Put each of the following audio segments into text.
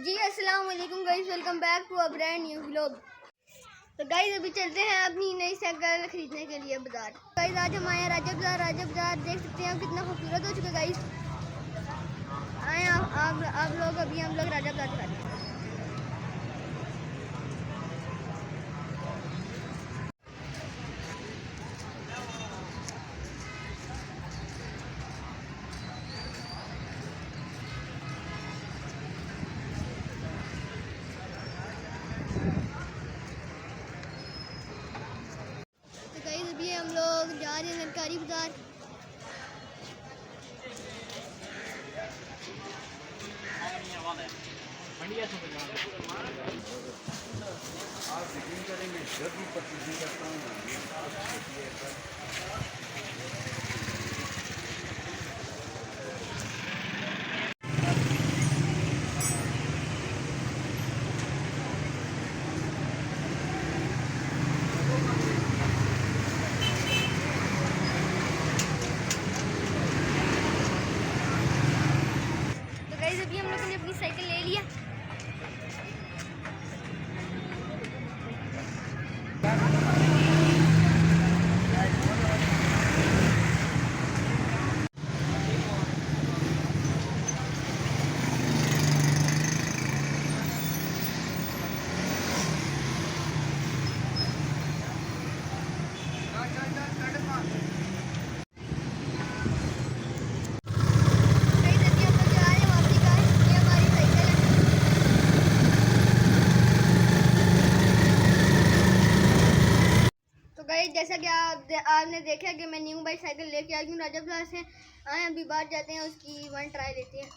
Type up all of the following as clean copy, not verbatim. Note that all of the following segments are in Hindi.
जी अस्सलाम वालेकुम guys, welcome back to a brand new vlog. तो गाइस अभी चलते हैं अपनी नई साइकिल खरीदने के लिए बाजार। गाइस आज हम आए हैं राजा बाजार देख सकते हैं कितना खूबसूरत हो चुका गाइस। आए आप लोग अभी हम लोग राजा बाजार जाते हैं। तो गाइस अभी हम लोग जा रहे हैं सरकारी बाजार। अभी हम लोगों ने अपनी साइकिल ले लिया। जैसा कि आपने देखा कि मैं न्यू बाइक साइकिल लेके आई हूँ राजा बाजार से। आए अभी बाहर जाते हैं, उसकी वन ट्राई लेते हैं।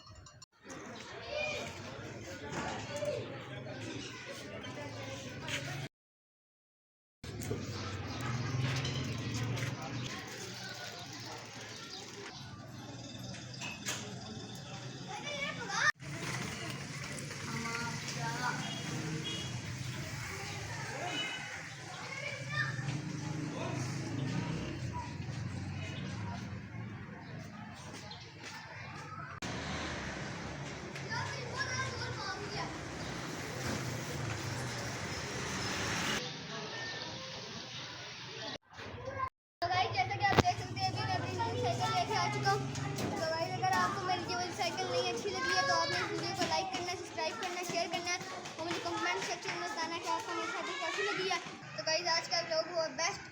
साइकिल नहीं अच्छी लगी है तो आपने इस वीडियो को लाइक करना, सब्सक्राइब करना, शेयर करना और मुझे कमेंट सेक्शन में बताना कि आपको मेरी साइकिल कैसी लगी है। तो गाइस आज का व्लॉग हुआ बेस्ट।